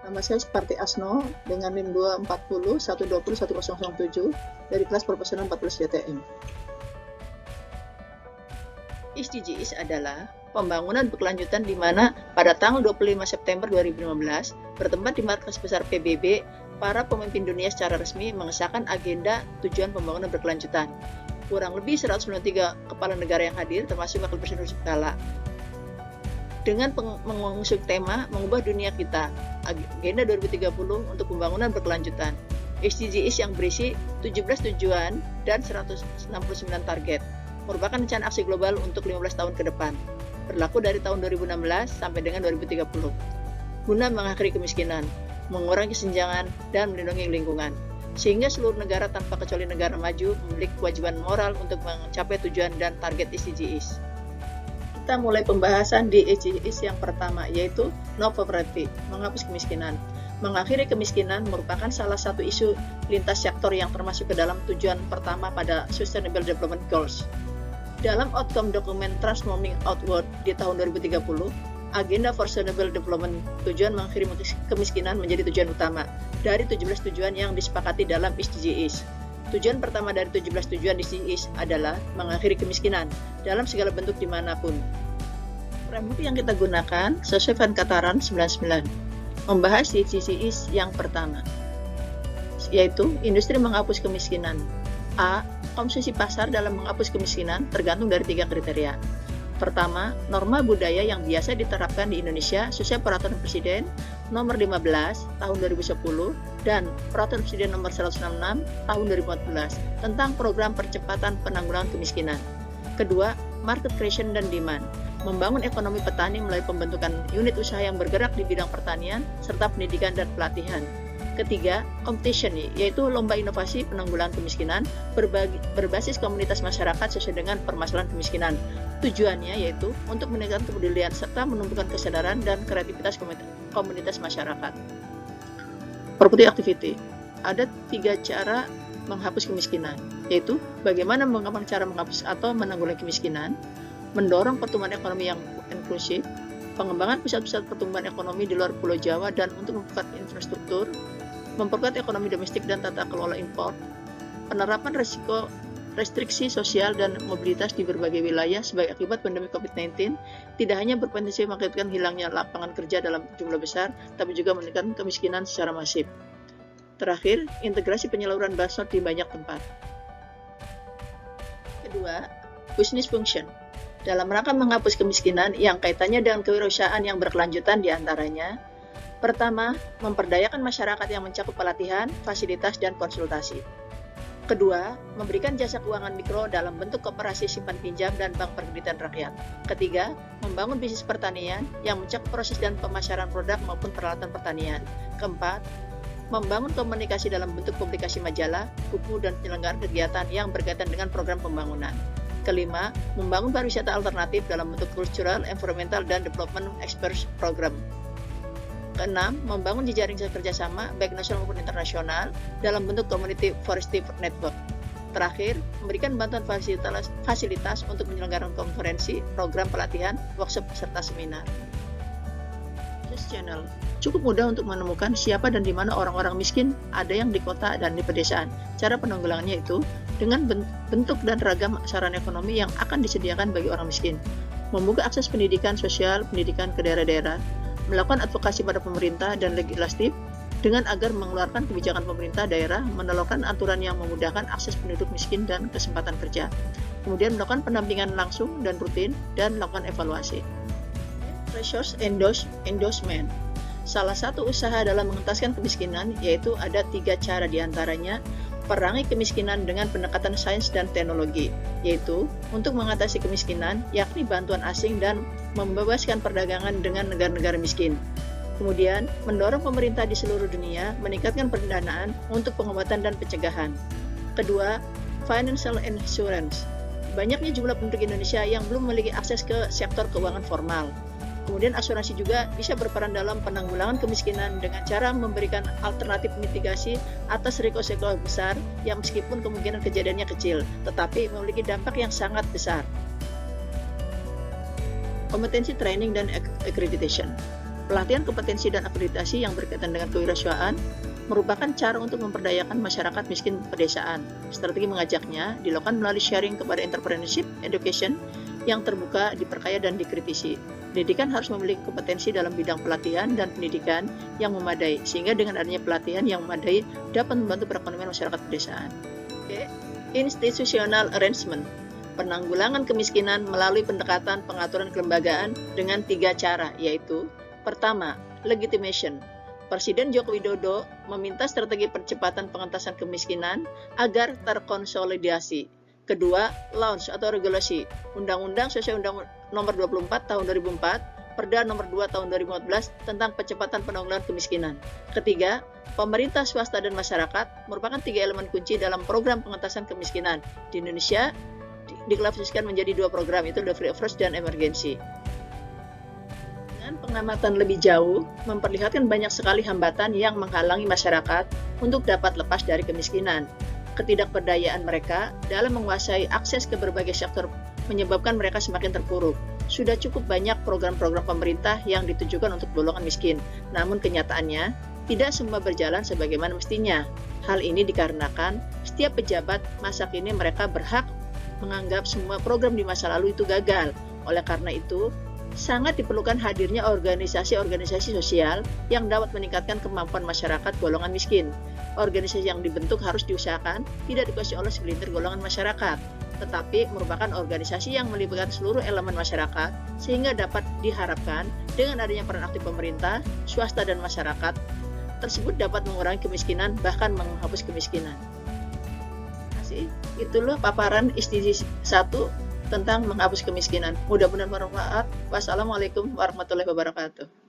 Nama saya Suparti Asno dengan NIM 240 120 1007 dari kelas profesional 14 JTM. SDGs adalah pembangunan berkelanjutan di mana pada tanggal 25 September 2015 bertempat di markas besar PBB, para pemimpin dunia secara resmi mengesahkan agenda tujuan pembangunan berkelanjutan. Kurang lebih 193 kepala negara yang hadir termasuk wakil presiden Yusuf Kala. Dengan mengusung tema mengubah dunia kita, agenda 2030 untuk pembangunan berkelanjutan. SDGs yang berisi 17 tujuan dan 169 target, merupakan rencana aksi global untuk 15 tahun ke depan, berlaku dari tahun 2016 sampai dengan 2030, guna mengakhiri kemiskinan, mengurangi kesenjangan, dan melindungi lingkungan, sehingga seluruh negara tanpa kecuali negara maju memiliki kewajiban moral untuk mencapai tujuan dan target SDGs. Kita mulai pembahasan di SDGs yang pertama, yaitu No Poverty, menghapus kemiskinan. Mengakhiri kemiskinan merupakan salah satu isu lintas sektor yang termasuk ke dalam tujuan pertama pada Sustainable Development Goals. Dalam outcome dokumen Transforming Outward di tahun 2030, Agenda for Sustainable Development tujuan mengakhiri kemiskinan menjadi tujuan utama dari 17 tujuan yang disepakati dalam SDGs. Tujuan pertama dari 17 tujuan SDGs adalah mengakhiri kemiskinan dalam segala bentuk dimanapun. Framework yang kita gunakan sesuai Van Kataran 99 membahas SDGs yang pertama, yaitu industri menghapus kemiskinan. A. Konsumsi pasar dalam menghapus kemiskinan tergantung dari 3 kriteria. Pertama, norma budaya yang biasa diterapkan di Indonesia sesuai Peraturan Presiden Nomor 15 Tahun 2010 dan Peraturan Presiden Nomor 166 Tahun 2014 tentang Program Percepatan Penanggulangan Kemiskinan. Kedua, market creation dan demand, membangun ekonomi petani melalui pembentukan unit usaha yang bergerak di bidang pertanian serta pendidikan dan pelatihan. Ketiga, competition, yaitu lomba inovasi penanggulangan kemiskinan berbasis komunitas masyarakat sesuai dengan permasalahan kemiskinan. Tujuannya yaitu untuk meningkatkan kepedulian serta menumbuhkan kesadaran dan kreativitas komunitas masyarakat. Property activity. Ada 3 cara menghapus kemiskinan, yaitu bagaimana mengembangkan cara menghapus atau menanggulangi kemiskinan, mendorong pertumbuhan ekonomi yang inklusif, pengembangan pusat-pusat pertumbuhan ekonomi di luar Pulau Jawa dan untuk memperkuat infrastruktur, memperkuat ekonomi domestik dan tata kelola impor, penerapan restriksi sosial dan mobilitas di berbagai wilayah sebagai akibat pandemi COVID-19 tidak hanya berpotensi mengakibatkan hilangnya lapangan kerja dalam jumlah besar, tapi juga meningkatkan kemiskinan secara masif. Terakhir, integrasi penyaluran bansos di banyak tempat. Kedua, business function. Dalam rangka menghapus kemiskinan yang kaitannya dengan kewirausahaan yang berkelanjutan diantaranya, pertama, memperdayakan masyarakat yang mencakup pelatihan, fasilitas, dan konsultasi. Kedua, memberikan jasa keuangan mikro dalam bentuk koperasi simpan pinjam dan bank perkreditan rakyat. Ketiga, membangun bisnis pertanian yang mencakup proses dan pemasaran produk maupun peralatan pertanian. Keempat, membangun komunikasi dalam bentuk publikasi majalah, buku, dan penyelenggaraan kegiatan yang berkaitan dengan program pembangunan. Kelima, membangun pariwisata alternatif dalam bentuk cultural, environmental, dan development experts program. Keenam, membangun jejaring kerjasama baik nasional maupun internasional dalam bentuk community forestry network. Terakhir, memberikan bantuan fasilitas untuk penyelenggaraan konferensi, program pelatihan, workshop, serta seminar. Channel cukup mudah untuk menemukan siapa dan di mana orang-orang miskin ada yang di kota dan di pedesaan. Cara penanggulangannya itu dengan bentuk dan ragam saran ekonomi yang akan disediakan bagi orang miskin, membuka akses pendidikan sosial, pendidikan ke daerah-daerah, melakukan advokasi pada pemerintah dan legislatif dengan agar mengeluarkan kebijakan pemerintah daerah, menelurkan aturan yang memudahkan akses penduduk miskin dan kesempatan kerja, kemudian melakukan pendampingan langsung dan rutin, dan melakukan evaluasi. Resource endorsement. Salah satu usaha dalam mengentaskan kemiskinan yaitu ada 3 cara diantaranya perangi kemiskinan dengan pendekatan sains dan teknologi, yaitu untuk mengatasi kemiskinan yakni bantuan asing dan membebaskan perdagangan dengan negara-negara miskin. Kemudian, mendorong pemerintah di seluruh dunia meningkatkan pendanaan untuk pengobatan dan pencegahan. Kedua, financial insurance. Banyaknya jumlah penduduk Indonesia yang belum memiliki akses ke sektor keuangan formal. Kemudian asuransi juga bisa berperan dalam penanggulangan kemiskinan dengan cara memberikan alternatif mitigasi atas risiko besar yang meskipun kemungkinan kejadiannya kecil, tetapi memiliki dampak yang sangat besar. Kompetensi training dan accreditation. Pelatihan kompetensi dan akreditasi yang berkaitan dengan kewirausahaan merupakan cara untuk memperdayakan masyarakat miskin pedesaan. Strategi mengajaknya dilakukan melalui sharing kepada entrepreneurship education yang terbuka, diperkaya, dan dikritisi. Pendidikan harus memiliki kompetensi dalam bidang pelatihan dan pendidikan yang memadai, sehingga dengan adanya pelatihan yang memadai dapat membantu perekonomian masyarakat pedesaan. Oke. Institutional arrangement, penanggulangan kemiskinan melalui pendekatan pengaturan kelembagaan dengan 3 cara, yaitu pertama, legitimation. Presiden Joko Widodo meminta strategi percepatan pengentasan kemiskinan agar terkonsolidasi. Kedua, launch atau regulasi. Undang-Undang Sesuai Undang Nomor 24 Tahun 2004, Perda Nomor 2 Tahun 2014 tentang percepatan penanggulangan kemiskinan. Ketiga, pemerintah, swasta, dan masyarakat merupakan 3 elemen kunci dalam program pengentasan kemiskinan. Di Indonesia diklasifikasikan menjadi 2 program, yaitu the free of first dan emergency. Dengan pengamatan lebih jauh, memperlihatkan banyak sekali hambatan yang menghalangi masyarakat untuk dapat lepas dari kemiskinan. Ketidakberdayaan mereka dalam menguasai akses ke berbagai sektor menyebabkan mereka semakin terpuruk. Sudah cukup banyak program-program pemerintah yang ditujukan untuk golongan miskin, namun kenyataannya tidak semua berjalan sebagaimana mestinya. Hal ini dikarenakan setiap pejabat masa kini mereka berhak menganggap semua program di masa lalu itu gagal. Oleh karena itu, sangat diperlukan hadirnya organisasi-organisasi sosial yang dapat meningkatkan kemampuan masyarakat golongan miskin. Organisasi yang dibentuk harus diusahakan tidak dikuasai oleh segelintir golongan masyarakat, tetapi merupakan organisasi yang melibatkan seluruh elemen masyarakat, sehingga dapat diharapkan dengan adanya peran aktif pemerintah, swasta, dan masyarakat tersebut dapat mengurangi kemiskinan, bahkan menghapus kemiskinan. Terima kasih. Itulah paparan SDGs 1 tentang menghapus kemiskinan. Mudah-mudahan bermanfaat. Wassalamualaikum warahmatullahi wabarakatuh.